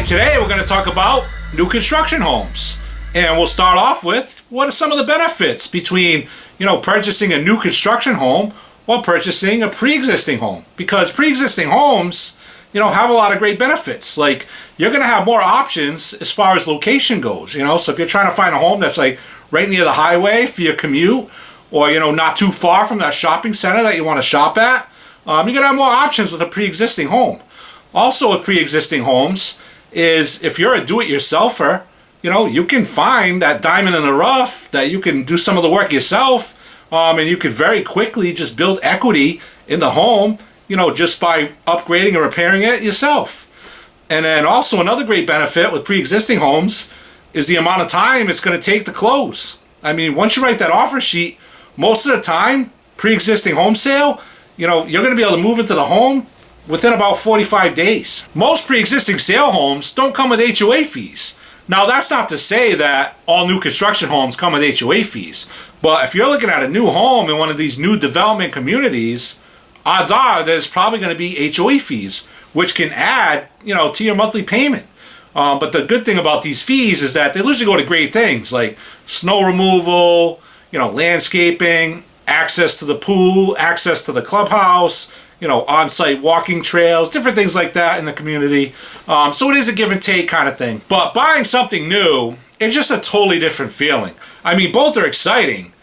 And today we're going to talk about new construction homes. And we'll start off with what are some of the benefits between, purchasing a new construction home or purchasing a pre-existing home. Because pre-existing homes, have a lot of great benefits. Like, you're going to have more options as far as location goes, So if you're trying to find a home that's like right near the highway for your commute, or, not too far from that shopping center that you want to shop at, you're going to have more options with a pre-existing home. Also with pre-existing homes is if you're a do-it-yourselfer, you can find that diamond in the rough that you can do some of the work yourself, and you can very quickly just build equity in the home, just by upgrading and repairing it yourself. And then also another great benefit with pre-existing homes is the amount of time it's going to take to close. I mean, once you write that offer sheet, most of the time, pre-existing home sale, you're going to be able to move into the home within about 45 days. Most pre-existing sale homes don't come with HOA fees. Now, that's not to say that all new construction homes come with HOA fees. But if you're looking at a new home in one of these new development communities, odds are there's probably going to be HOA fees, which can add, to your monthly payment. But the good thing about these fees is that they usually go to great things like snow removal, landscaping, access to the pool, access to the clubhouse, on-site walking trails, different things like that in the community. So it is a give and take kind of thing. But buying something new is just a totally different feeling. I mean, both are exciting,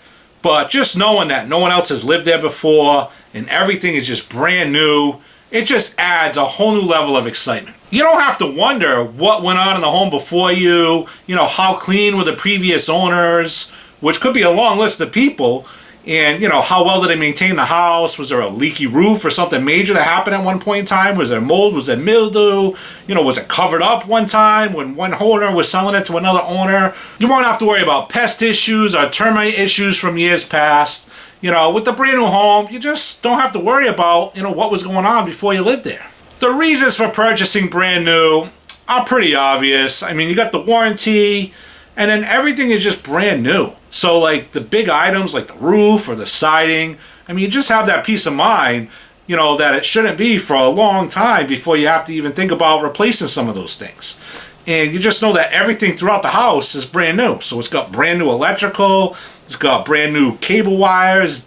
but just knowing that no one else has lived there before and everything is just brand new, it just adds a whole new level of excitement. You don't have to wonder what went on in the home before you, how clean were the previous owners, which could be a long list of people. And, how well did they maintain the house? Was there a leaky roof or something major that happened at one point in time? Was there mold? Was there mildew? Was it covered up one time when one owner was selling it to another owner? You won't have to worry about pest issues or termite issues from years past. With the brand new home, you just don't have to worry about, what was going on before you lived there. The reasons for purchasing brand new are pretty obvious. I mean, you got the warranty, and then everything is just brand new. So like the big items like the roof or the siding, I mean, you just have that peace of mind, that it shouldn't be for a long time before you have to even think about replacing some of those things. And you just know that everything throughout the house is brand new. So it's got brand new electrical, it's got brand new cable wires,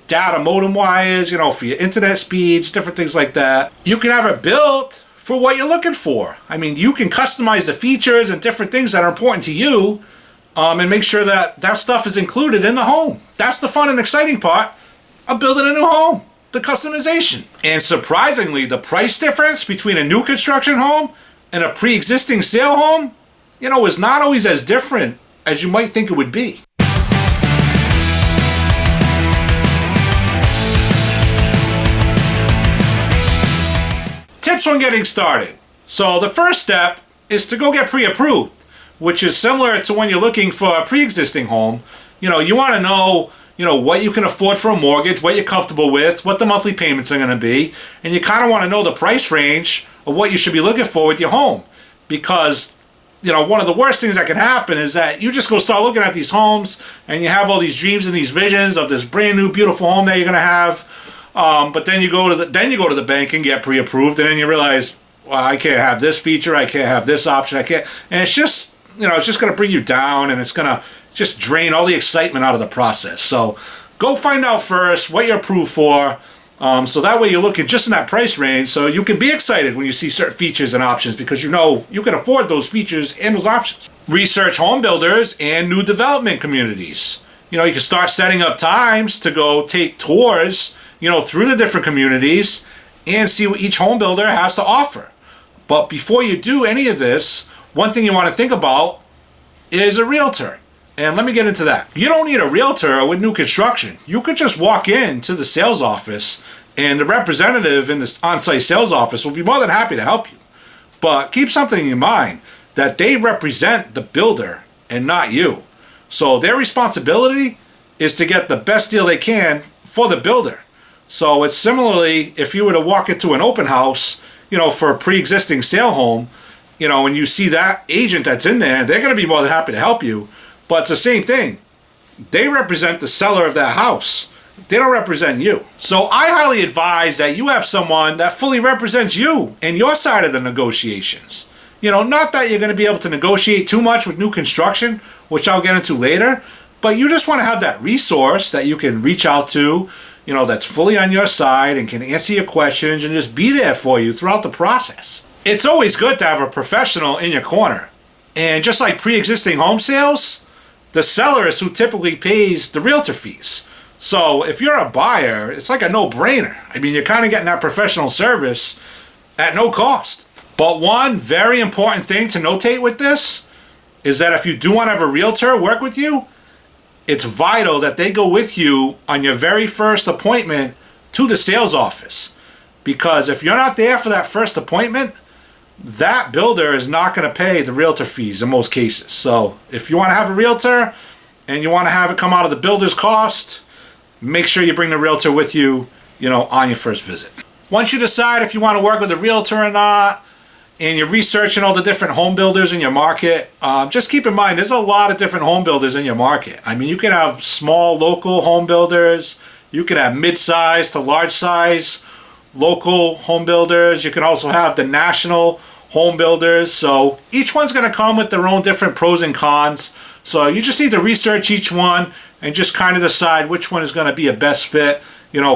data modem wires, for your internet speeds, different things like that. You can have it built for what you're looking for. I mean, you can customize the features and different things that are important to you, and make sure that that stuff is included in the home. That's the fun and exciting part of building a new home, the customization. And surprisingly, the price difference between a new construction home and a pre-existing sale home, is not always as different as you might think it would be. Tips when getting started. So the first step is to go get pre-approved, which is similar to when you're looking for a pre-existing home. You want to know, what you can afford for a mortgage, what you're comfortable with, what the monthly payments are going to be, and you kind of want to know the price range of what you should be looking for with your home. Because, one of the worst things that can happen is that you just go start looking at these homes and you have all these dreams and these visions of this brand new beautiful home that you're going to have. But then you go to the bank and get pre-approved, and then you realize, well, I can't have this feature, I can't have this option, I can't, and it's just, it's just going to bring you down, and it's going to just drain all the excitement out of the process. So go find out first what you're approved for, so that way you're looking just in that price range, so you can be excited when you see certain features and options, because you can afford those features and those options. Research home builders and new development communities. You can start setting up times to go take tours, through the different communities and see what each home builder has to offer. But before you do any of this, one thing you want to think about is a realtor. And let me get into that. You don't need a realtor with new construction. You could just walk into the sales office, and the representative in this on-site sales office will be more than happy to help you. But keep something in mind, that they represent the builder and not you. So their responsibility is to get the best deal they can for the builder. So it's similarly, if you were to walk into an open house, for a pre-existing sale home, and you see that agent that's in there, they're going to be more than happy to help you. But it's the same thing. They represent the seller of that house. They don't represent you. So I highly advise that you have someone that fully represents you and your side of the negotiations. Not that you're going to be able to negotiate too much with new construction, which I'll get into later, but you just want to have that resource that you can reach out to, that's fully on your side and can answer your questions and just be there for you throughout the process. It's always good to have a professional in your corner. And just like pre-existing home sales, the seller is who typically pays the realtor fees. So if you're a buyer, it's like a no-brainer. I mean, you're kind of getting that professional service at no cost. But one very important thing to notate with this is that if you do want to have a realtor work with you, it's vital that they go with you on your very first appointment to the sales office. Because if you're not there for that first appointment, that builder is not going to pay the realtor fees in most cases. So if you want to have a realtor and you want to have it come out of the builder's cost, make sure you bring the realtor with you, on your first visit. Once you decide if you want to work with a realtor or not, and you're researching all the different home builders in your market, just keep in mind there's a lot of different home builders in your market. I mean, you can have small local home builders, you can have mid-size to large-size local home builders, you can also have the national home builders. So each one's going to come with their own different pros and cons. So you just need to research each one and just kind of decide which one is going to be a best fit,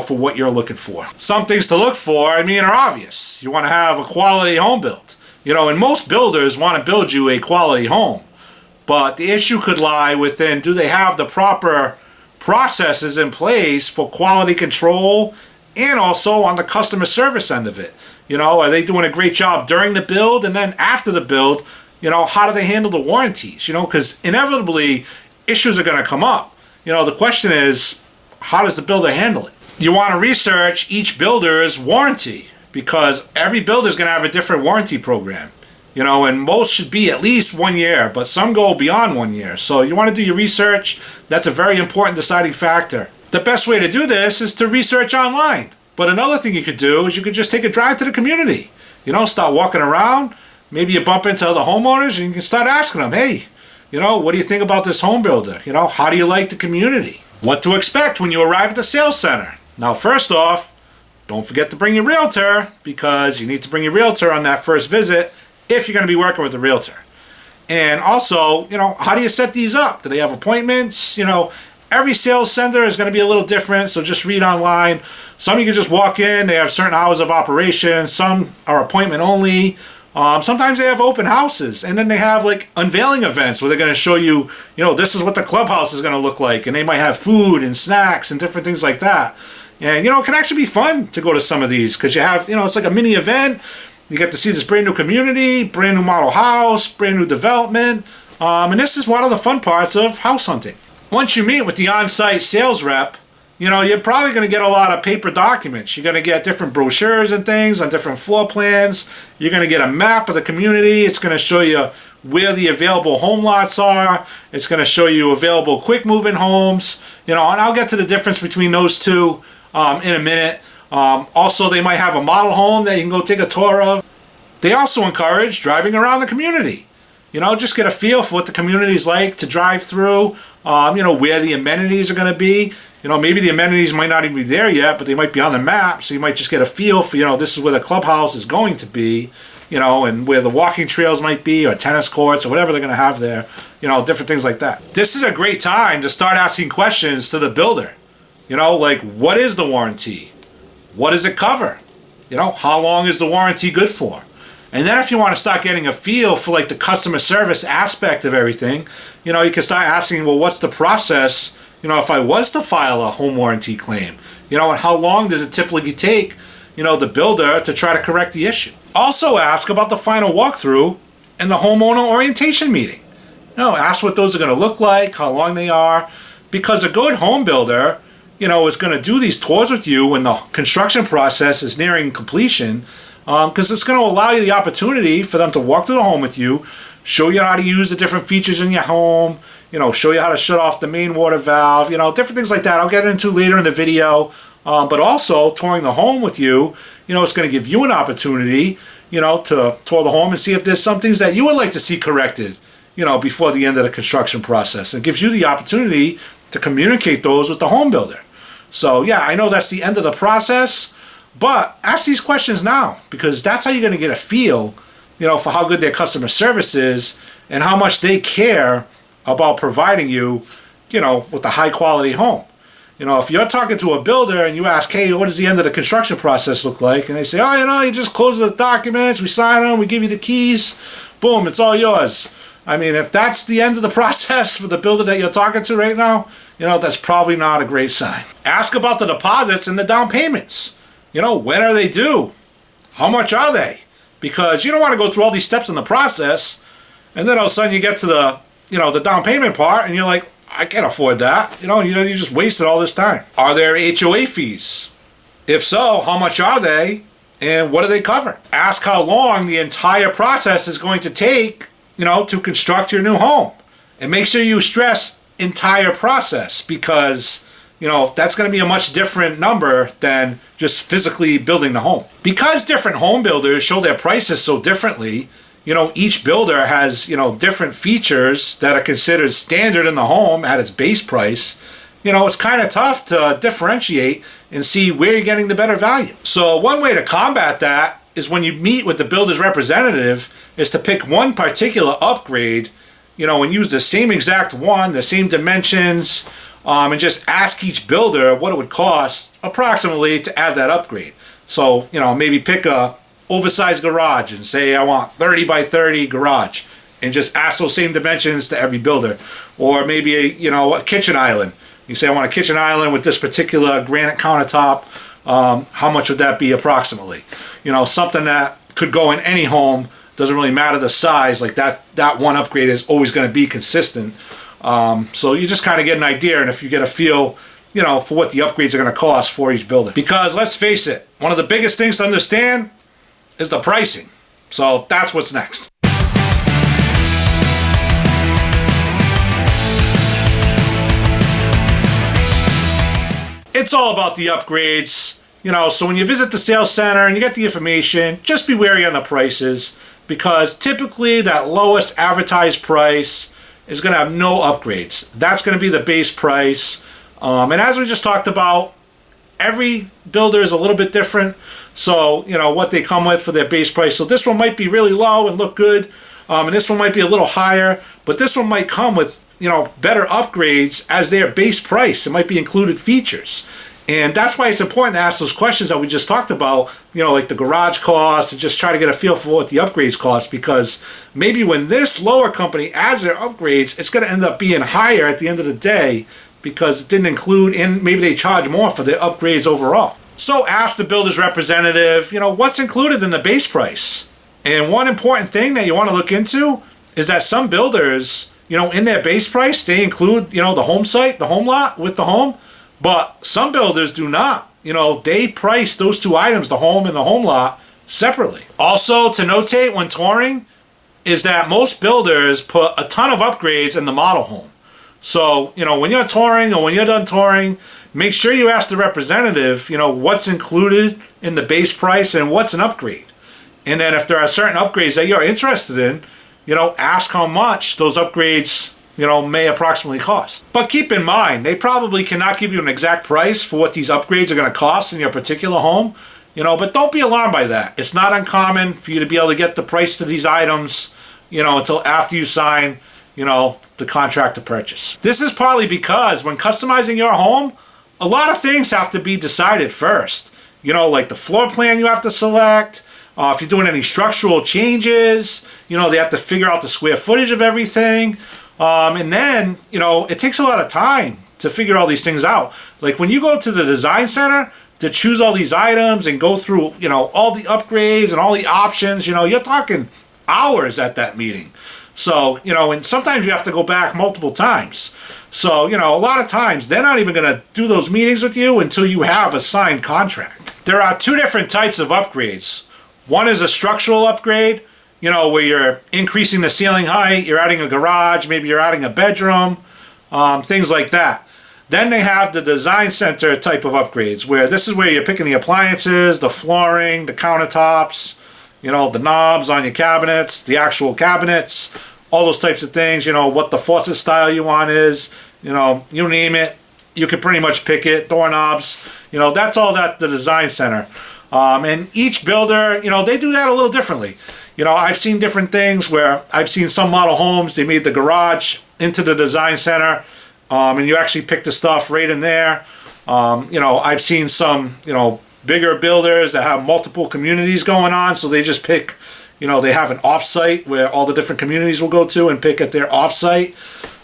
for what you're looking for. Some things to look for, are obvious. You want to have a quality home built. And most builders want to build you a quality home. But the issue could lie within, do they have the proper processes in place for quality control and also on the customer service end of it? Are they doing a great job during the build, and then after the build, how do they handle the warranties? Because inevitably issues are going to come up. The question is, how does the builder handle it? You want to research each builder's warranty, because every builder is going to have a different warranty program. And most should be at least 1 year, but some go beyond 1 year. So you want to do your research. That's a very important deciding factor. The best way to do this is to research online. But another thing you could do is you could just take a drive to the community. Start walking around. Maybe you bump into other homeowners and you can start asking them, hey, what do you think about this home builder? How do you like the community? What to expect when you arrive at the sales center? Now, first off, don't forget to bring your realtor, because you need to bring your realtor on that first visit if you're going to be working with the realtor. And also, how do you set these up? Do they have appointments? Every sales center is going to be a little different, so just read online. Some you can just walk in, they have certain hours of operation. Some are appointment only. Sometimes they have open houses, and then they have like unveiling events where they're going to show you, this is what the clubhouse is going to look like, and they might have food and snacks and different things like that. And, it can actually be fun to go to some of these, because you have, it's like a mini event. You get to see this brand new community, brand new model house, brand new development. And this is one of the fun parts of house hunting. Once you meet with the on-site sales rep, you're probably going to get a lot of paper documents. You're going to get different brochures and things on different floor plans. You're going to get a map of the community. It's going to show you where the available home lots are. It's going to show you available quick moving homes. And I'll get to the difference between those two in a minute. Also, they might have a model home that you can go take a tour of. They also encourage driving around the community. Just get a feel for what the community is like to drive through, where the amenities are going to be. Maybe the amenities might not even be there yet, but they might be on the map, so you might just get a feel for, this is where the clubhouse is going to be, and where the walking trails might be, or tennis courts, or whatever they're going to have there, different things like that. This is a great time to start asking questions to the builder. Like, what is the warranty? What does it cover? How long is the warranty good for? And then if you want to start getting a feel for like the customer service aspect of everything, you can start asking, well, what's the process, if I was to file a home warranty claim? And how long does it typically take, the builder to try to correct the issue? Also ask about the final walkthrough and the homeowner orientation meeting. Ask what those are going to look like, how long they are, because a good home builder, is going to do these tours with you when the construction process is nearing completion, because it's going to allow you the opportunity for them to walk through the home with you, show you how to use the different features in your home, show you how to shut off the main water valve, different things like that I'll get into later in the video. But also touring the home with you, it's going to give you an opportunity, to tour the home and see if there's some things that you would like to see corrected, before the end of the construction process. It gives you the opportunity to communicate those with the home builder. So yeah, I know that's the end of the process, but ask these questions now, because that's how you're going to get a feel, for how good their customer service is and how much they care about providing you, with a high quality home. If you're talking to a builder and you ask, hey, what does the end of the construction process look like? And they say, oh, you just close the documents, we sign them, we give you the keys, boom, it's all yours. I mean, if that's the end of the process for the builder that you're talking to right now, that's probably not a great sign. Ask about the deposits and the down payments. When are they due? How much are they? Because you don't want to go through all these steps in the process, and then all of a sudden you get to the, the down payment part, and you're like, I can't afford that. You just wasted all this time. Are there HOA fees? If so, how much are they, and what do they cover? Ask how long the entire process is going to take, to construct your new home. And make sure you stress entire process, because that's going to be a much different number than just physically building the home. Because different home builders show their prices so differently, each builder has, different features that are considered standard in the home at its base price. It's kind of tough to differentiate and see where you're getting the better value. So one way to combat that is when you meet with the builder's representative is to pick one particular upgrade, and use the same exact one, the same dimensions, and just ask each builder what it would cost approximately to add that upgrade. So, maybe pick a oversized garage and say, I want 30 by 30 garage, and just ask those same dimensions to every builder. Or maybe a kitchen island. You say, I want a kitchen island with this particular granite countertop. How much would that be approximately? Something that could go in any home. Doesn't really matter the size. Like that one upgrade is always going to be consistent. So you just kind of get an idea, and if you get a feel, for what the upgrades are going to cost for each builder. Because let's face it, one of the biggest things to understand is the pricing. So that's what's next. It's all about the upgrades. So when you visit the sales center and you get the information, just be wary on the prices, because typically that lowest advertised price is going to have no upgrades. That's going to be the base price. And as we just talked about, every builder is a little bit different. So, what they come with for their base price. So this one might be really low and look good. And this one might be a little higher. But this one might come with, better upgrades as their base price. It might be included features. And that's why it's important to ask those questions that we just talked about, like the garage costs, and just try to get a feel for what the upgrades cost, because maybe when this lower company adds their upgrades, it's going to end up being higher at the end of the day because it didn't include, and maybe they charge more for their upgrades overall. So ask the builder's representative, what's included in the base price. And one important thing that you want to look into is that some builders, in their base price, they include, the home site, the home lot with the home. But some builders do not. They price those two items, the home and the home lot, separately. Also, to notate when touring is that most builders put a ton of upgrades in the model home. So, when you're touring or when you're done touring, make sure you ask the representative, what's included in the base price and what's an upgrade. And then if there are certain upgrades that you're interested in, ask how much those upgrades may approximately cost. But keep in mind, they probably cannot give you an exact price for what these upgrades are going to cost in your particular home, but don't be alarmed by that. It's not uncommon for you to be able to get the price of these items, until after you sign, the contract to purchase. This is partly because when customizing your home, a lot of things have to be decided first. Like the floor plan you have to select. If you're doing any structural changes, they have to figure out the square footage of everything. And then, it takes a lot of time to figure all these things out. Like when you go to the design center to choose all these items and go through, all the upgrades and all the options, you're talking hours at that meeting. So, and sometimes you have to go back multiple times. So, a lot of times they're not even going to do those meetings with you until you have a signed contract. There are two different types of upgrades. One is a structural upgrade, where you're increasing the ceiling height, you're adding a garage, maybe you're adding a bedroom, things like that. Then they have the design center type of upgrades, where this is where you're picking the appliances, the flooring, the countertops, the knobs on your cabinets, the actual cabinets, all those types of things, what the faucet style you want is, you name it, you can pretty much pick it, doorknobs, that's all that the design center. And each builder, they do that a little differently. I've seen different things where I've seen some model homes, they made the garage into the design center, and you actually pick the stuff right in there. I've seen some, bigger builders that have multiple communities going on, so they just pick, they have an off-site where all the different communities will go to and pick at their off-site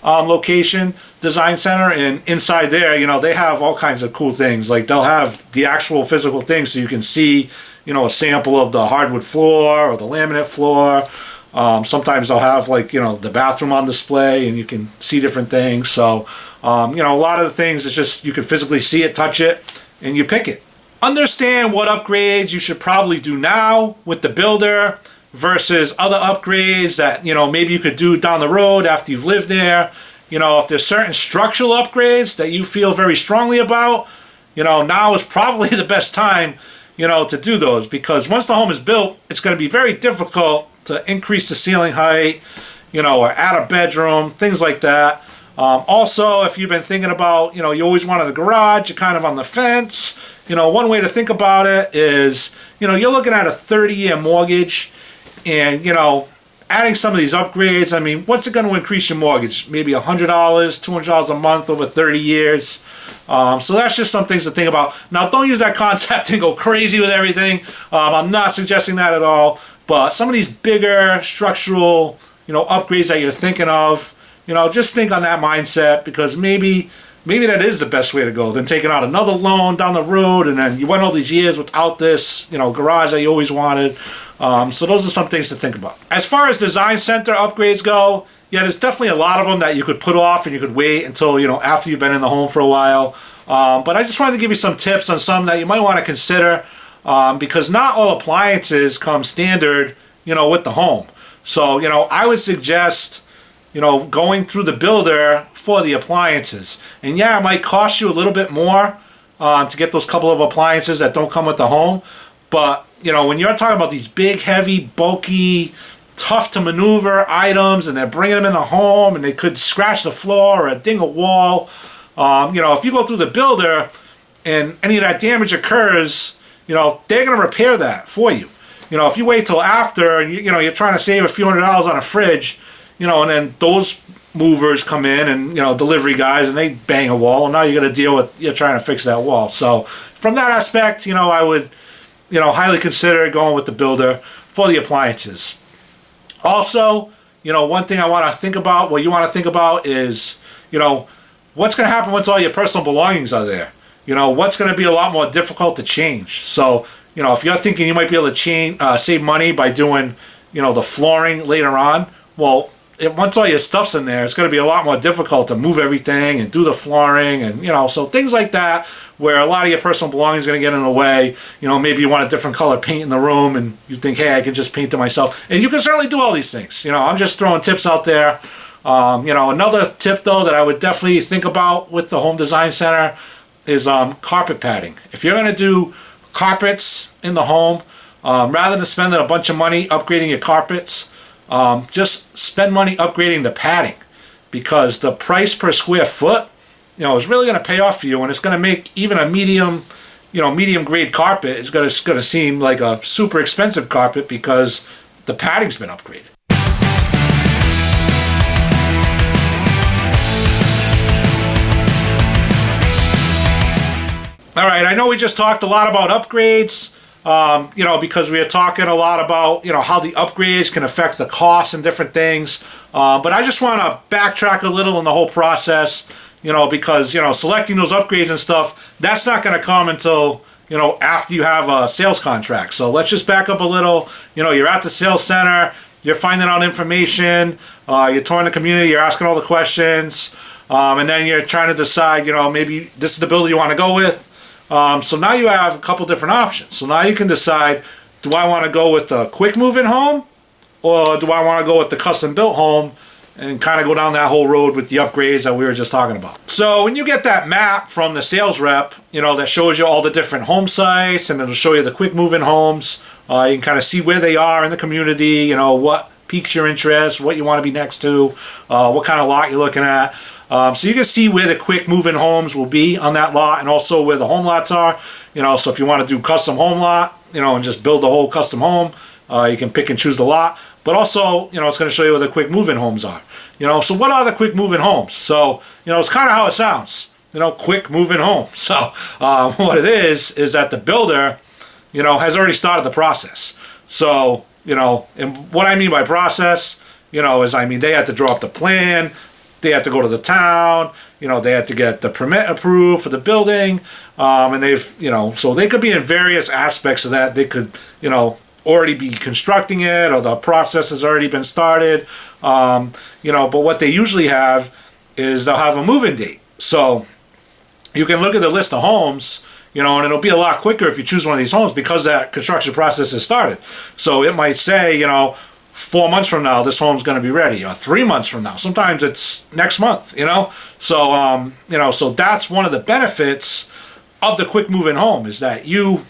location design center. And inside there, they have all kinds of cool things. Like they'll have the actual physical things so you can see, a sample of the hardwood floor or the laminate floor. Sometimes they'll have like, the bathroom on display and you can see different things. So, a lot of the things, it's just you can physically see it, touch it, and you pick it. Understand what upgrades you should probably do now with the builder versus other upgrades that, maybe you could do down the road after you've lived there. If there's certain structural upgrades that you feel very strongly about, now is probably the best time, to do those, because once the home is built, it's going to be very difficult to increase the ceiling height, or add a bedroom, things like that. Also, if you've been thinking about, you always wanted a garage, you're kind of on the fence, one way to think about it is, you're looking at a 30-year mortgage, and, adding some of these upgrades, I mean, what's it going to increase your mortgage? Maybe $100, $200 a month over 30 years. So that's just some things to think about. Now, don't use that concept and go crazy with everything. I'm not suggesting that at all. But some of these bigger structural, upgrades that you're thinking of, just think on that mindset, because maybe that is the best way to go than taking out another loan down the road, and then you went all these years without this, garage that you always wanted. So those are some things to think about. As far as design center upgrades go, yeah, there's definitely a lot of them that you could put off and you could wait until, after you've been in the home for a while. But I just wanted to give you some tips on some that you might want to consider, because not all appliances come standard, with the home. So, I would suggest, going through the builder for the appliances. And yeah, it might cost you a little bit more to get those couple of appliances that don't come with the home. But, when you're talking about these big, heavy, bulky, tough to maneuver items, and they're bringing them in the home, and they could scratch the floor or ding a wall, if you go through the builder and any of that damage occurs, they're going to repair that for you. If you wait till after, and you're trying to save a few $100s on a fridge, and then those movers come in and, delivery guys, and they bang a wall, and now you're going to deal with, you're trying to fix that wall. So from that aspect, I would, highly consider going with the builder for the appliances. Also, one thing I want to think about, what you want to think about is, what's going to happen once all your personal belongings are there? What's going to be a lot more difficult to change? So, if you're thinking you might be able to save money by doing, the flooring later on, well, once all your stuff's in there, it's going to be a lot more difficult to move everything and do the flooring, and so things like that, where a lot of your personal belongings are going to get in the way. Maybe you want a different color paint in the room, and you think, hey, I can just paint it myself, and you can certainly do all these things. I'm just throwing tips out there. Another tip though that I would definitely think about with the home design center is carpet padding. If you're going to do carpets in the home, rather than spending a bunch of money upgrading your carpets, just spend money upgrading the padding, because the price per square foot, is really going to pay off for you, and it's going to make even a medium grade carpet is going to seem like a super expensive carpet because the padding's been upgraded. All right, I know we just talked a lot about upgrades. Because we are talking a lot about, how the upgrades can affect the costs and different things. But I just want to backtrack a little in the whole process, because, selecting those upgrades and stuff, that's not going to come until, after you have a sales contract. So let's just back up a little. You're at the sales center, you're finding out information, you're touring the community, you're asking all the questions, and then you're trying to decide, maybe this is the builder you want to go with. So now you have a couple different options. So now you can decide, do I want to go with the quick move-in home, or do I want to go with the custom built home and kind of go down that whole road with the upgrades that we were just talking about. So when you get that map from the sales rep, that shows you all the different home sites, and it'll show you the quick move-in homes. You can kind of see where they are in the community, what piques your interest, what you want to be next to, what kind of lot you're looking at. So you can see where the quick move-in homes will be on that lot, and also where the home lots are. So if you want to do custom home lot, and just build the whole custom home. You can pick and choose the lot, but also, it's going to show you what the quick move-in homes are. So what are the quick move-in homes? So, it's kind of how it sounds. Quick move-in home. So what it is that the builder, has already started the process. So, and what I mean by process, is they had to draw up the plan, they had to go to the town, they had to get the permit approved for the building, and they've, so they could be in various aspects of that. They could, already be constructing it, or the process has already been started, but what they usually have is they'll have a move-in date. So you can look at the list of homes, and it'll be a lot quicker if you choose one of these homes because that construction process has started. So it might say, 4 months from now, this home's going to be ready, or 3 months from now. Sometimes it's next month, So, so that's one of the benefits of the quick move-in home, is that you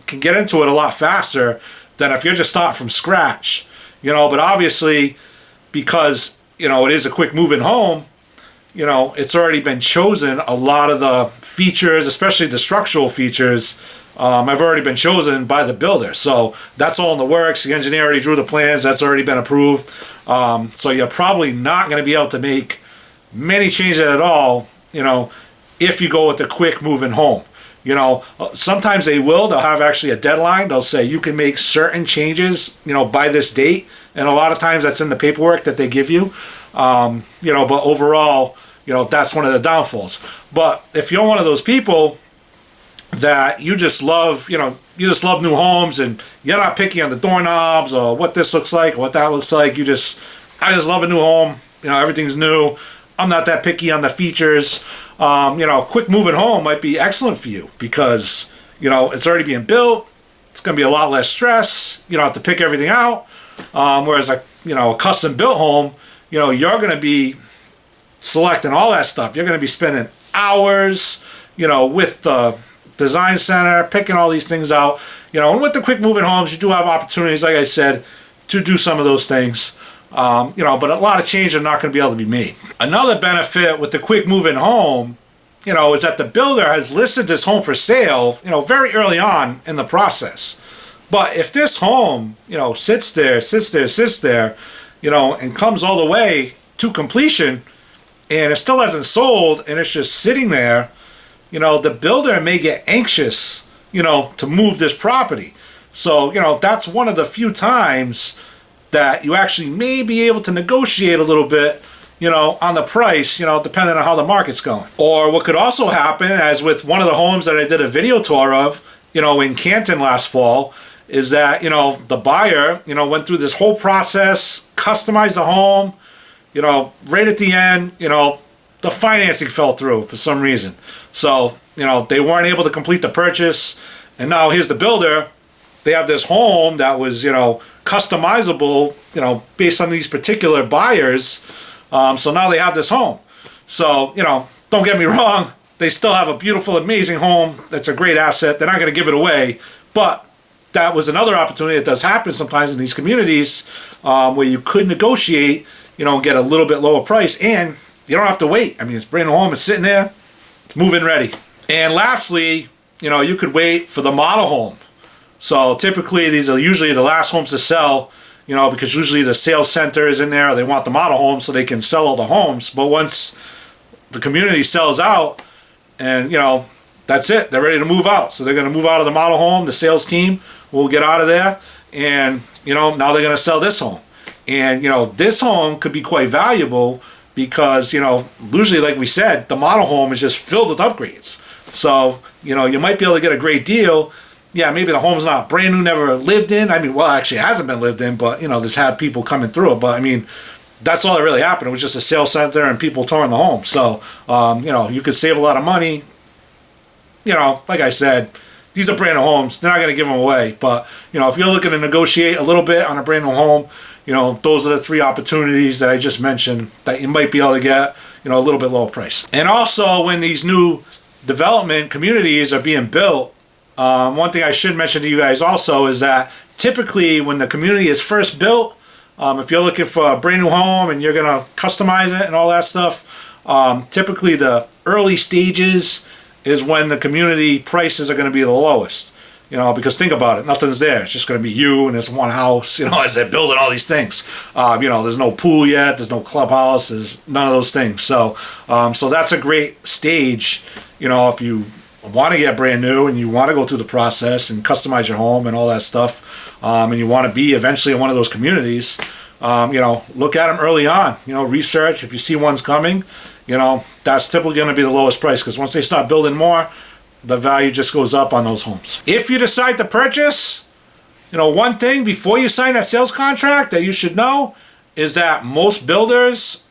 can get into it a lot faster than if you're just starting from scratch, But obviously, because, it is a quick move-in home, it's already been chosen. A lot of the features, especially the structural features, have already been chosen by the builder. So that's all in the works. The engineer already drew the plans. That's already been approved. So you're probably not going to be able to make many changes at all, if you go with the quick move-in home. Sometimes they'll have actually a deadline. They'll say you can make certain changes, by this date. And a lot of times that's in the paperwork that they give you. But overall, that's one of the downfalls. But if you're one of those people that you just love, new homes, and you're not picky on the doorknobs or what this looks like, or what that looks like, I just love a new home, everything's new. I'm not that picky on the features. Quick moving home might be excellent for you because, it's already being built. It's going to be a lot less stress. You don't have to pick everything out. Whereas a custom built home, you're going to be selecting all that stuff. You're going to be spending hours, with the design center, picking all these things out. And with the quick moving homes, you do have opportunities, like I said, to do some of those things. But a lot of changes are not going to be able to be made. Another benefit with the quick move-in home, is that the builder has listed this home for sale, very early on in the process. But if this home, sits there, and comes all the way to completion, and it still hasn't sold, and it's just sitting there, the builder may get anxious, to move this property. So, that's one of the few times that you actually may be able to negotiate a little bit, on the price, depending on how the market's going. Or what could also happen, as with one of the homes that I did a video tour of, in Canton last fall, is that, the buyer, went through this whole process, customized the home, right at the end, the financing fell through for some reason. So, they weren't able to complete the purchase, and now here's the builder. They have this home that was, customizable, based on these particular buyers. So now they have this home. So, don't get me wrong. They still have a beautiful, amazing home. That's a great asset. They're not going to give it away. But that was another opportunity that does happen sometimes in these communities, where you could negotiate, and get a little bit lower price. And you don't have to wait. I mean, it's brand new home. It's sitting there. It's move-in ready. And lastly, you could wait for the model home. So typically these are usually the last homes to sell, because usually the sales center is in there. They want the model home so they can sell all the homes. But once the community sells out, and that's it, they're ready to move out. So they're going to move out of the model home. The sales team will get out of there, and now they're going to sell this home. And this home could be quite valuable because usually, like we said, the model home is just filled with upgrades. So you might be able to get a great deal. Yeah, maybe the home's not brand new, never lived in. I mean, well, actually, it hasn't been lived in, but, there's had people coming through it. But, I mean, that's all that really happened. It was just a sales center and people touring the home. So, you could save a lot of money. Like I said, these are brand new homes. They're not going to give them away. But, if you're looking to negotiate a little bit on a brand new home, those are the three opportunities that I just mentioned that you might be able to get, a little bit lower price. And also, when these new development communities are being built, one thing I should mention to you guys also is that typically when the community is first built, if you're looking for a brand new home and you're going to customize it and all that stuff, typically the early stages is when the community prices are going to be the lowest. because think about it, nothing's there. It's just going to be you and this one house, as they're building all these things. There's no pool yet, there's no clubhouse, there's none of those things. So that's a great stage, if you want to get brand new and you want to go through the process and customize your home and all that stuff, and you want to be eventually in one of those communities. Look at them early on. Research. If you see one's coming, that's typically going to be the lowest price, because once they start building more, the value just goes up on those homes. If you decide to purchase, one thing before you sign that sales contract that you should know is that most builders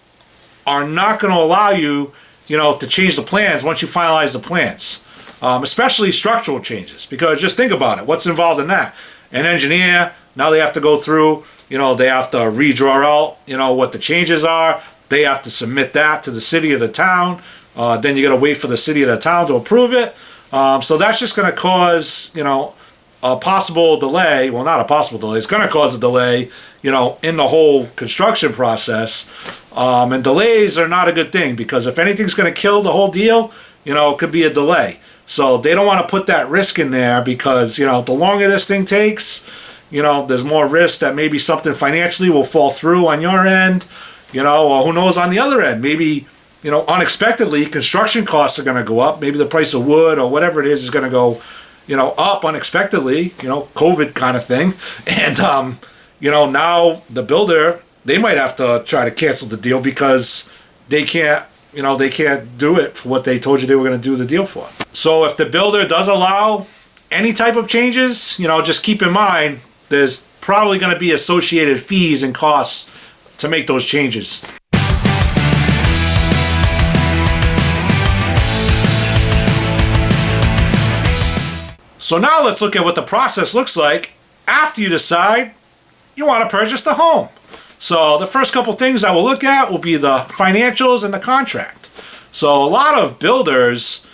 are not going to allow you, to change the plans once you finalize the plans, especially structural changes, because just think about it. What's involved in that? An engineer, now they have to go through, they have to redraw out, what the changes are. They have to submit that to the city or the town. Then you got to wait for the city or the town to approve it. So that's just going to cause, a possible delay. Well, not a possible delay. It's going to cause a delay, in the whole construction process. And delays are not a good thing, because if anything's going to kill the whole deal, it could be a delay. So they don't want to put that risk in there, because, the longer this thing takes, there's more risk that maybe something financially will fall through on your end, or who knows on the other end. Maybe, unexpectedly, construction costs are going to go up. Maybe the price of wood or whatever it is going to go, up unexpectedly, COVID kind of thing. And, now the builder, they might have to try to cancel the deal because they can't, they can't do it for what they told you they were going to do the deal for. So if the builder does allow any type of changes, just keep in mind, there's probably going to be associated fees and costs to make those changes. So now let's look at what the process looks like after you decide you want to purchase the home. So the first couple things I will look at will be the financials and the contract. So a lot of builders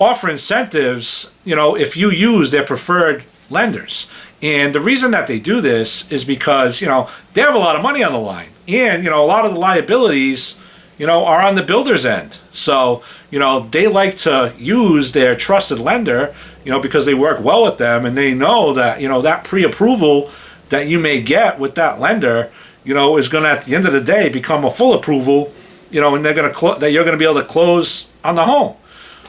offer incentives, if you use their preferred lenders. And the reason that they do this is because, they have a lot of money on the line. And, a lot of the liabilities, are on the builder's end. So, they like to use their trusted lender, because they work well with them, and they know that, that pre-approval that you may get with that lender, is going to, at the end of the day, become a full approval, and they're going to that you're going to be able to close on the home.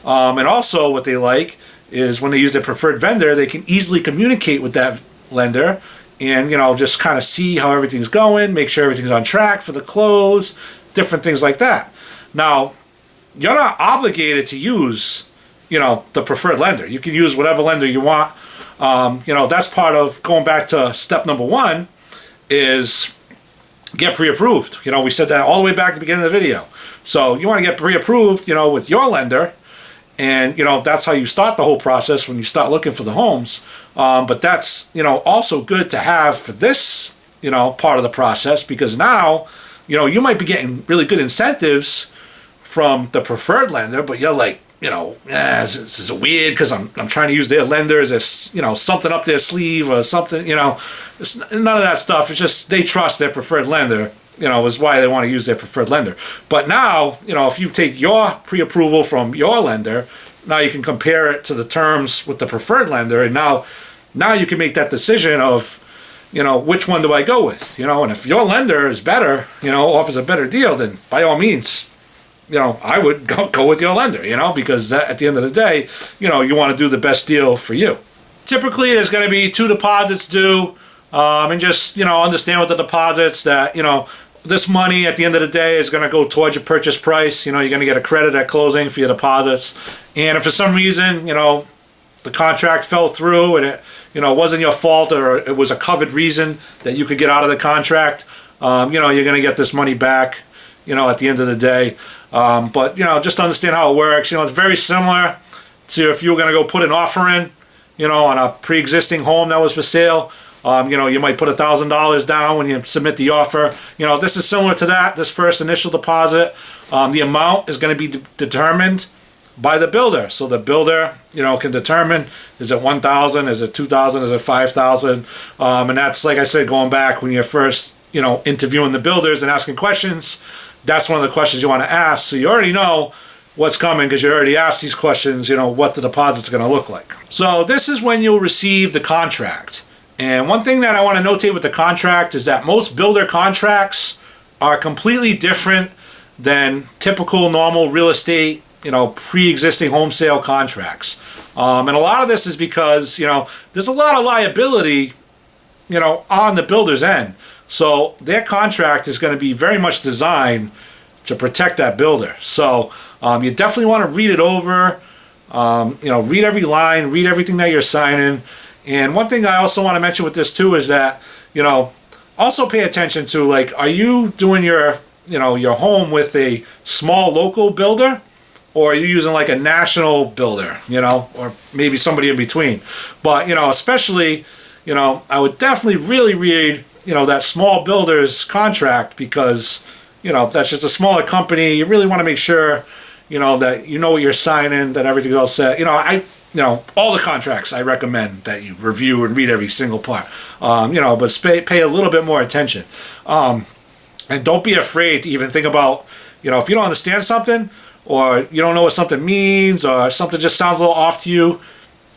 And also what they like is when they use their preferred vendor, they can easily communicate with that lender and, just kind of see how everything's going, make sure everything's on track for the close, different things like that. Now, you're not obligated to use, the preferred lender. You can use whatever lender you want. That's part of going back to step number one is get pre-approved. We said that all the way back at the beginning of the video. So you want to get pre-approved, with your lender. And, that's how you start the whole process when you start looking for the homes. But that's, also good to have for this, part of the process, because now, you might be getting really good incentives from the preferred lender, but you're like, is it weird because I'm trying to use their lender? Is there, something up their sleeve or something, it's none of that stuff. It's just they trust their preferred lender, is why they want to use their preferred lender. But now, if you take your pre-approval from your lender, now you can compare it to the terms with the preferred lender, and now you can make that decision of, which one do I go with? And if your lender is better, offers a better deal, then by all means, I would go with your lender, because that, at the end of the day, you want to do the best deal for you. Typically, there's going to be 2 deposits due, and just, understand with the deposits that, this money at the end of the day is going to go towards your purchase price. You're going to get a credit at closing for your deposits. And if for some reason, the contract fell through and it, wasn't your fault, or it was a covered reason that you could get out of the contract, you're going to get this money back, at the end of the day. But, just understand how it works. It's very similar to if you were going to go put an offer in, on a pre-existing home that was for sale. You might put $1,000 down when you submit the offer. This is similar to that, this first initial deposit. The amount is going to be determined by the builder. So the builder, can determine, is it 1,000, is it 2,000, is it 5,000? And that's, like I said, going back when you're first, interviewing the builders and asking questions, that's one of the questions you want to ask. So you already know, what's coming because you already asked these questions, what the deposit's going to look like. So this is when you'll receive the contract. And one thing that I want to notate with the contract is that most builder contracts are completely different than typical normal real estate, pre-existing home sale contracts. And a lot of this is because, there's a lot of liability, on the builder's end. So their contract is going to be very much designed to protect that builder. So you definitely want to read it over, read every line, read everything that you're signing. And one thing I also want to mention with this too is that, also pay attention to, like, are you doing your home with a small local builder, or are you using like a national builder, or maybe somebody in between? But, especially, I would definitely really read, that small builder's contract, because, that's just a smaller company. You really want to make sure, that you know what you're signing, that everything's all set. All the contracts I recommend that you review and read every single part. But pay a little bit more attention. And don't be afraid to even think about, if you don't understand something, or you don't know what something means, or something just sounds a little off to you,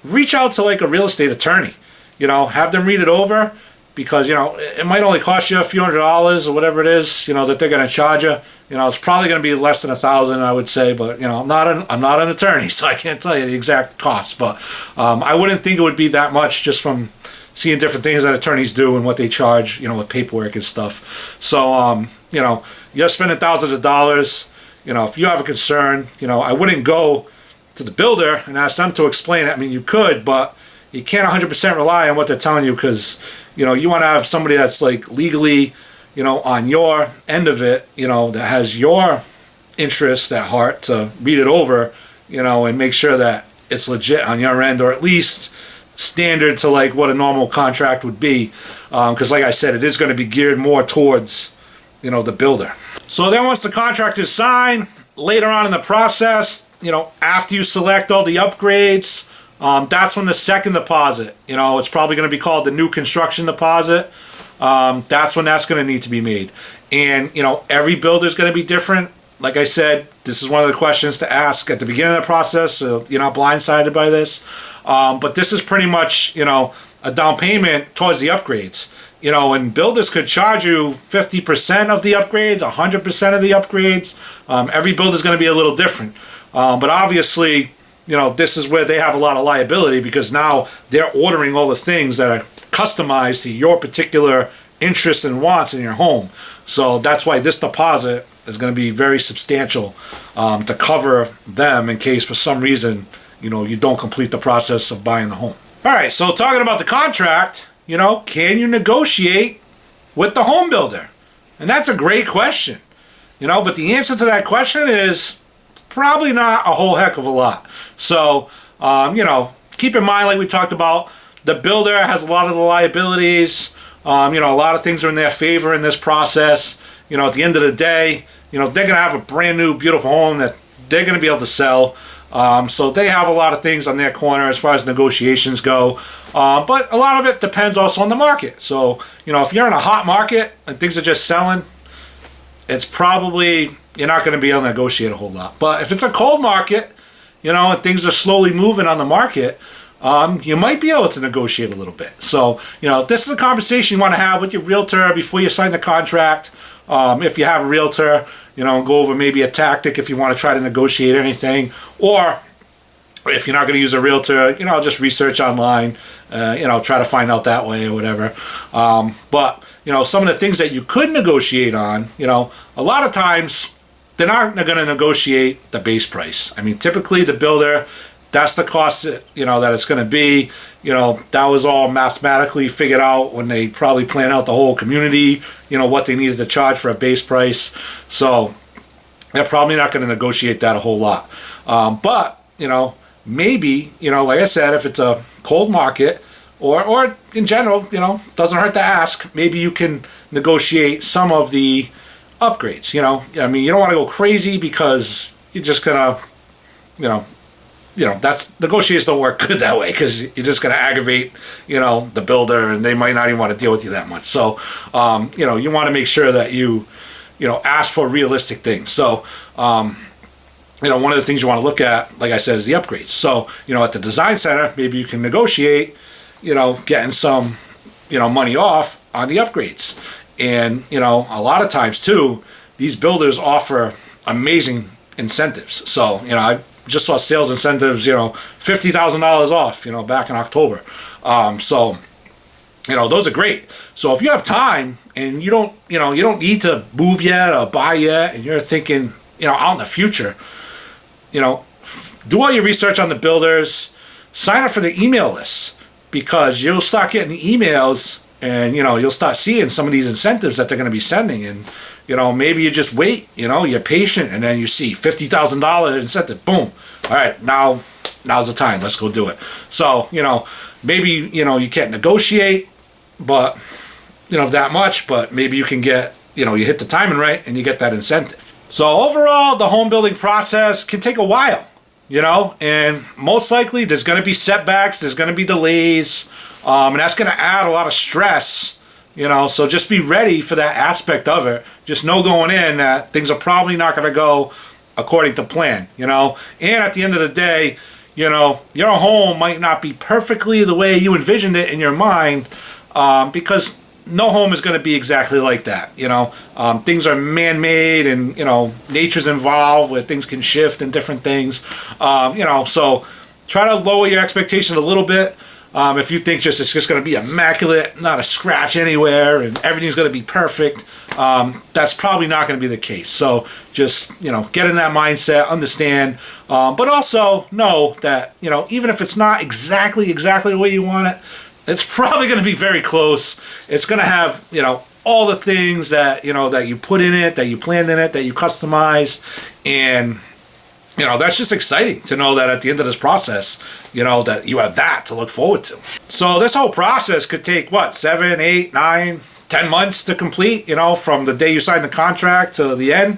reach out to like a real estate attorney. Have them read it over, because it might only cost you a few $100s or whatever it is, that they're going to charge you. It's probably going to be less than $1,000, I would say, but I'm not an attorney, so I can't tell you the exact cost. But I wouldn't think it would be that much, just from seeing different things that attorneys do and what they charge, with paperwork and stuff. So you're spending thousands of dollars. If you have a concern, I wouldn't go to the builder and ask them to explain it. I mean, you could, but you can't 100% rely on what they're telling you, because you want to have somebody that's like legally, on your end of it, that has your interests at heart, to read it over, and make sure that it's legit on your end, or at least standard to like what a normal contract would be. Because like I said, it is going to be geared more towards, the builder. So then once the contract is signed, later on in the process, after you select all the upgrades, that's when the second deposit, it's probably going to be called the new construction deposit. That's when that's going to need to be made. And, every builder is going to be different. Like I said, this is one of the questions to ask at the beginning of the process, so you're not blindsided by this. But this is pretty much, a down payment towards the upgrades. And builders could charge you 50% of the upgrades, 100% of the upgrades. Every builder is going to be a little different. But obviously, this is where they have a lot of liability, because now they're ordering all the things that are customized to your particular interests and wants in your home. So that's why this deposit is going to be very substantial, to cover them in case for some reason, you don't complete the process of buying the home. All right, so talking about the contract, can you negotiate with the home builder? And that's a great question, but the answer to that question is probably not a whole heck of a lot. So, keep in mind, like we talked about, the builder has a lot of the liabilities. A lot of things are in their favor in this process. At the end of the day, they're going to have a brand new, beautiful home that they're going to be able to sell. So they have a lot of things on their corner as far as negotiations go. But a lot of it depends also on the market. So, if you're in a hot market and things are just selling, it's probably, you're not going to be able to negotiate a whole lot. But if it's a cold market, and things are slowly moving on the market, you might be able to negotiate a little bit. So, this is a conversation you want to have with your realtor before you sign the contract. If you have a realtor, go over maybe a tactic if you want to try to negotiate anything. Or if you're not going to use a realtor, just research online, try to find out that way or whatever. But, some of the things that you could negotiate on, a lot of times they're not going to negotiate the base price. I mean, typically the builder, that's the cost that it's going to be. That was all mathematically figured out when they probably planned out the whole community, what they needed to charge for a base price. So they're probably not going to negotiate that a whole lot. But, maybe, like I said, if it's a cold market, or in general, doesn't hurt to ask, maybe you can negotiate some of the upgrades. I mean, you don't want to go crazy, because you're just going to, that's, negotiations don't work good that way, because you're just going to aggravate, the builder, and they might not even want to deal with you that much. So, you want to make sure that you ask for realistic things. So, one of the things you want to look at, like I said, is the upgrades. So, at the design center, maybe you can negotiate, getting some, money off on the upgrades. And, a lot of times too, these builders offer amazing incentives. So, I just saw sales incentives, $50,000 off, back in October. So, those are great. So if you have time and you don't need to move yet or buy yet, and you're thinking, out in the future, do all your research on the builders, sign up for the email list, because you'll start getting the emails, and you'll start seeing some of these incentives that they're going to be sending. And maybe you just wait, you're patient, and then you see $50,000 incentive, boom, all right, now's the time, let's go do it. So maybe you can't negotiate but that much, but maybe you can get, you hit the timing right and you get that incentive. So overall, the home building process can take a while, and most likely there's going to be setbacks, there's going to be delays, and that's going to add a lot of stress, so just be ready for that aspect of it. Just know going in that things are probably not going to go according to plan, and at the end of the day, your home might not be perfectly the way you envisioned it in your mind, because no home is going to be exactly like that. Things are man-made, and nature's involved where things can shift and different things. So try to lower your expectation a little bit. If you think it's just going to be immaculate, not a scratch anywhere, and everything's going to be perfect, that's probably not going to be the case. So just get in that mindset, understand, but also know that even if it's not exactly the way you want it, it's probably going to be very close. It's going to have all the things that that you put in it, that you planned in it, that you customized, and that's just exciting to know that at the end of this process, that you have that to look forward to. So this whole process could take 7, 8, 9, 10 months to complete, from the day you sign the contract to the end,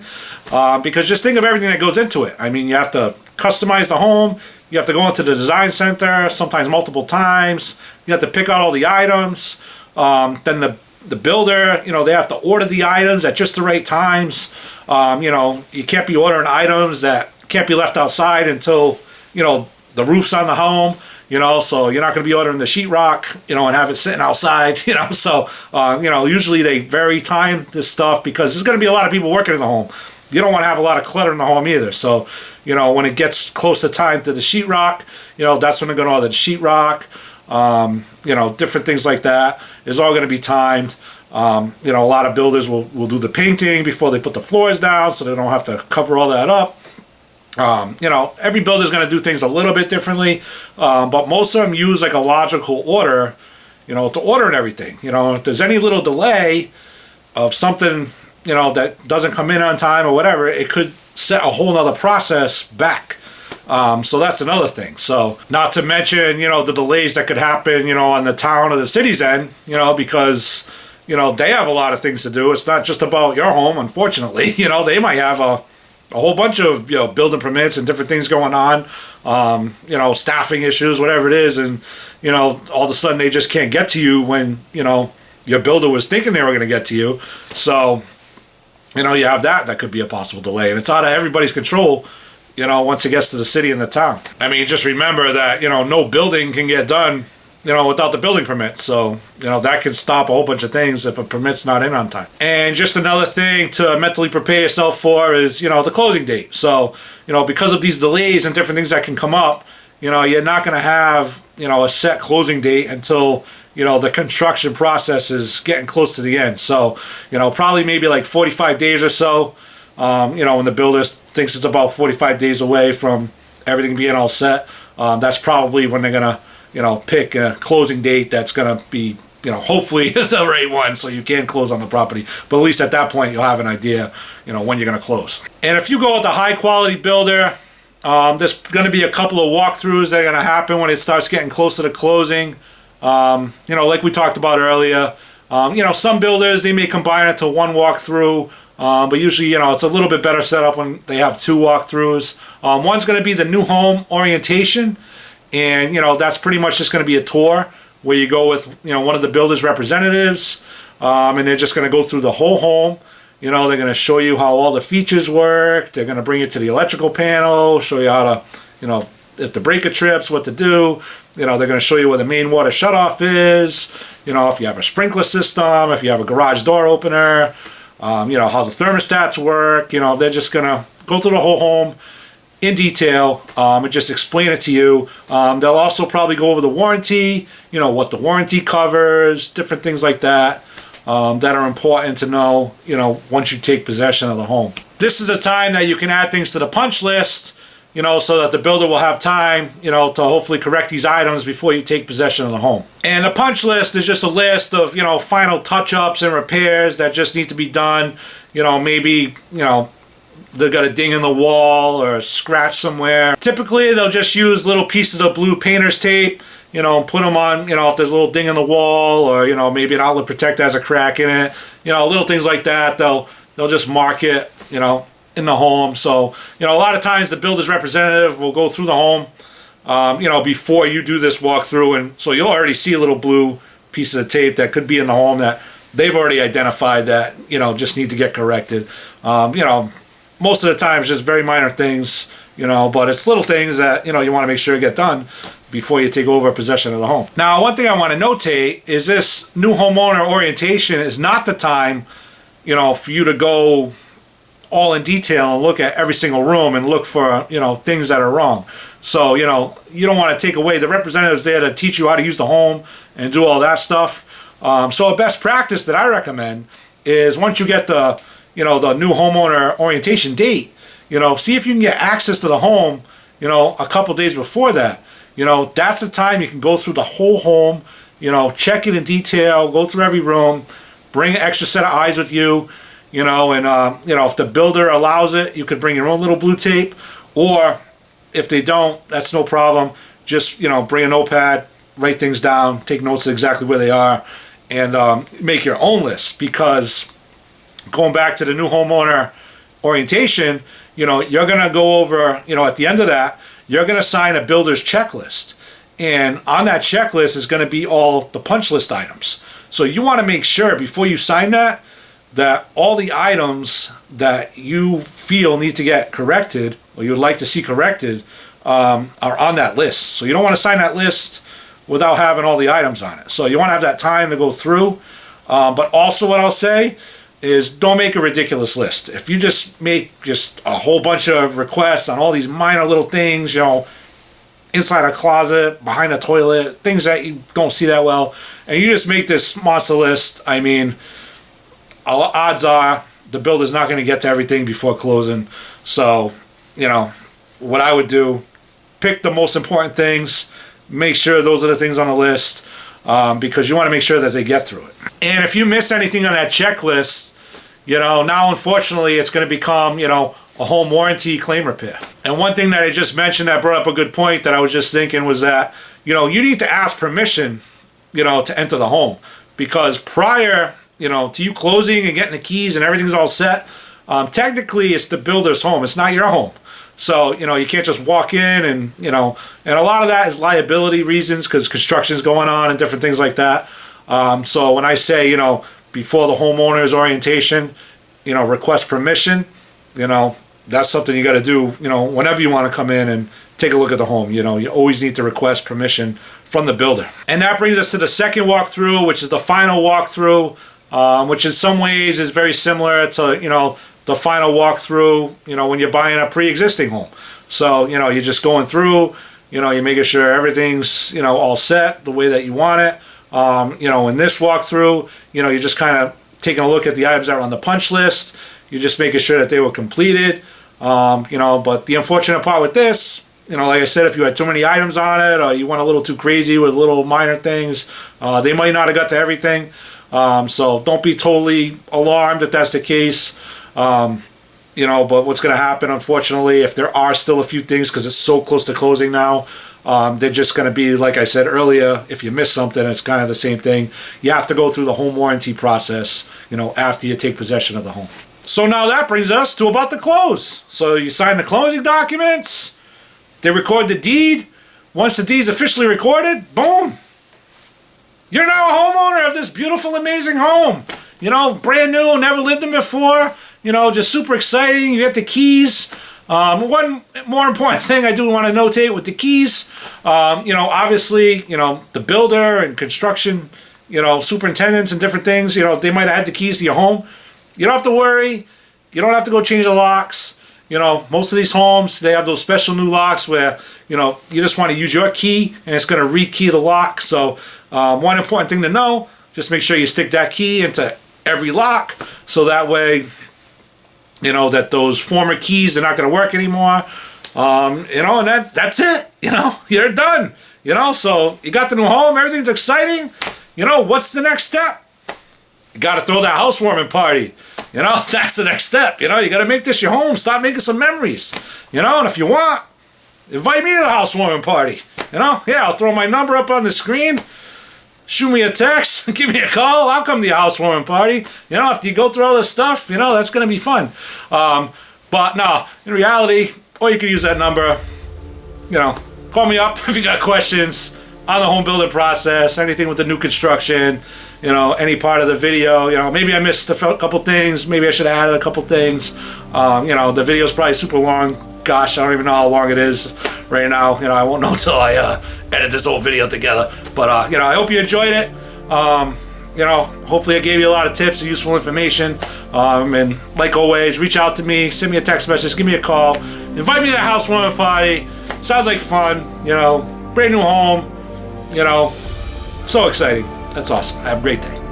because just think of everything that goes into it. I mean, you have to customize the home, you have to go into the design center, sometimes multiple times, you have to pick out all the items, then the builder, they have to order the items at just the right times. You can't be ordering items that can't be left outside until the roof's on the home, so you're not going to be ordering the sheetrock, and have it sitting outside, so usually they vary time this stuff, because there's going to be a lot of people working in the home. You don't want to have a lot of clutter in the home either. So when it gets close to time to the sheetrock, that's when they're going to order the sheetrock. Different things like that is all going to be timed. A lot of builders will do the painting before they put the floors down, so they don't have to cover all that up. Every builder's going to do things a little bit differently, but most of them use like a logical order, to order and everything. If there's any little delay of something, that doesn't come in on time or whatever, it could set a whole nother process back. So that's another thing. So not to mention, the delays that could happen, on the town or the city's end, because, they have a lot of things to do. It's not just about your home, unfortunately. They might have a whole bunch of building permits and different things going on, staffing issues, whatever it is, and all of a sudden they just can't get to you when your builder was thinking they were going to get to you. So you have that could be a possible delay, and it's out of everybody's control. Once it gets to the city and the town. I mean, just remember that no building can get done without the building permit. So, that can stop a whole bunch of things if a permit's not in on time. And just another thing to mentally prepare yourself for is, the closing date. So, because of these delays and different things that can come up, you're not going to have, a set closing date until, the construction process is getting close to the end. So, probably maybe like 45 days or so, when the builder thinks it's about 45 days away from everything being all set, that's probably when they're going to, pick a closing date that's going to be, hopefully the right one, so you can close on the property. But at least at that point, you'll have an idea, when you're going to close. And if you go with a high quality builder, there's going to be a couple of walkthroughs that are going to happen when it starts getting closer to closing. Like we talked about earlier, some builders, they may combine it to one walkthrough, but usually, it's a little bit better set up when they have two walkthroughs. One's going to be the new home orientation, and that's pretty much just going to be a tour where you go with one of the builder's representatives, and they're just going to go through the whole home, You know, they're going to show you how all the features work. They're going to bring you to the electrical panel, show you how to, you know, if the breaker trips, what to do. You know, they're going to show you where the main water shutoff is. You know, if you have a sprinkler system, if you have a garage door opener, you know, how the thermostats work. You know, they're just going to go through the whole home in detail and just explain it to you. They'll also probably go over the warranty, you know, what the warranty covers, different things like that. That are important to know, you know, once you take possession of the home. This is the time that you can add things to the punch list, you know, so that the builder will have time, you know, to hopefully correct these items before you take possession of the home. And the punch list is just a list of, you know, final touch-ups and repairs that just need to be done. You know, maybe, you know, they got a ding in the wall or a scratch somewhere. Typically, they'll just use little pieces of blue painter's tape, you know, put them on, you know, if there's a little ding in the wall, or, you know, maybe an outlet protector has a crack in it, you know, little things like that. They'll just mark it, you know, in the home. So, you know, a lot of times the builder's representative will go through the home, you know, before you do this walkthrough, and so you'll already see a little blue piece of tape that could be in the home that they've already identified that, you know, just need to get corrected. You know, most of the time it's just very minor things, you know, but it's little things that, you know, you want to make sure get done before you take over possession of the home. Now, one thing I want to notate is this new homeowner orientation is not the time, you know, for you to go all in detail and look at every single room and look for, you know, things that are wrong. So, you know, you don't want to take away, the representatives there to teach you how to use the home and do all that stuff. So a best practice that I recommend is once you get the, you know, the new homeowner orientation date, you know, see if you can get access to the home, you know, a couple days before that. You know, that's the time you can go through the whole home, you know, check it in detail, go through every room, bring an extra set of eyes with you, you know, and, you know, if the builder allows it, you could bring your own little blue tape, or if they don't, that's no problem. Just, you know, bring a notepad, write things down, take notes of exactly where they are, and make your own list. Because going back to the new homeowner orientation, you know, you're going to go over, you know, at the end of that, you're going to sign a builder's checklist. And on that checklist is going to be all the punch list items. So you want to make sure before you sign that, that all the items that you feel need to get corrected or you would like to see corrected are on that list. So you don't want to sign that list without having all the items on it. So you want to have that time to go through. But also what I'll say is don't make a ridiculous list. If you just make just a whole bunch of requests on all these minor little things, you know, inside a closet, behind a toilet, things that you don't see that well, and you just make this monster list, I mean, odds are the builder's not going to get to everything before closing. So, you know, what I would do, pick the most important things, make sure those are the things on the list, because you want to make sure that they get through it. And if you miss anything on that checklist, you know, now unfortunately it's going to become, you know, a home warranty claim repair. And one thing that I just mentioned that brought up a good point that I was just thinking was that, you know, you need to ask permission, you know, to enter the home. Because prior, you know, to you closing and getting the keys and everything's all set, technically it's the builder's home. It's not your home. So, you know, you can't just walk in and, you know, and a lot of that is liability reasons because construction's going on and different things like that. So when I say, you know, before the homeowner's orientation, you know, request permission, you know, that's something you got to do, you know, whenever you want to come in and take a look at the home. You know, you always need to request permission from the builder. And that brings us to the second walkthrough, which is the final walkthrough, which in some ways is very similar to, you know, the final walkthrough, you know, when you're buying a pre-existing home. So, you know, you're just going through, you know, you're making sure everything's, you know, all set the way that you want it. You know, in this walkthrough, you know, you're just kind of taking a look at the items that are on the punch list. You're just making sure that they were completed. You know, but the unfortunate part with this, you know, like I said, if you had too many items on it or you went a little too crazy with little minor things, they might not have got to everything. So don't be totally alarmed if that's the case. You know, but what's going to happen, unfortunately, if there are still a few things, because it's so close to closing now, they're just going to be, like I said earlier, if you miss something, it's kind of the same thing. You have to go through the home warranty process, you know, after you take possession of the home. So now that brings us to about to close. So you sign the closing documents, they record the deed. Once the deed's officially recorded, boom! You're now a homeowner of this beautiful, amazing home. You know, brand new, never lived in before. You know, just super exciting. You get the keys. One more important thing I do want to notate with the keys, you know, obviously, you know, the builder and construction, you know, superintendents and different things, you know, they might have had the keys to your home. You don't have to worry. You don't have to go change the locks. You know, most of these homes, they have those special new locks where, you know, you just want to use your key and it's going to re-key the lock. So one important thing to know, just make sure you stick that key into every lock so that way, you know, that those former keys are not going to work anymore. You know, and that's it. You know, you're done. You know, so you got the new home. Everything's exciting. You know, what's the next step? You got to throw that housewarming party. You know, that's the next step. You know, you got to make this your home. Start making some memories. You know, and if you want, invite me to the housewarming party. You know, yeah, I'll throw my number up on the screen. Shoot me a text, give me a call, I'll come to your housewarming party. You know, after you go through all this stuff, you know, that's going to be fun. But no, in reality, or you can use that number, you know, call me up if you got questions on the home building process, anything with the new construction, you know, any part of the video. You know, maybe I missed a couple things, maybe I should have added a couple things. You know, the video's probably super long. Gosh, I don't even know how long it is right now. You know, I won't know until I edit this whole video together. But, you know, I hope you enjoyed it. You know, hopefully I gave you a lot of tips and useful information. And like always, reach out to me, send me a text message, give me a call. Invite me to the housewarming party. Sounds like fun, you know, brand new home, you know. So exciting. That's awesome. Have a great day.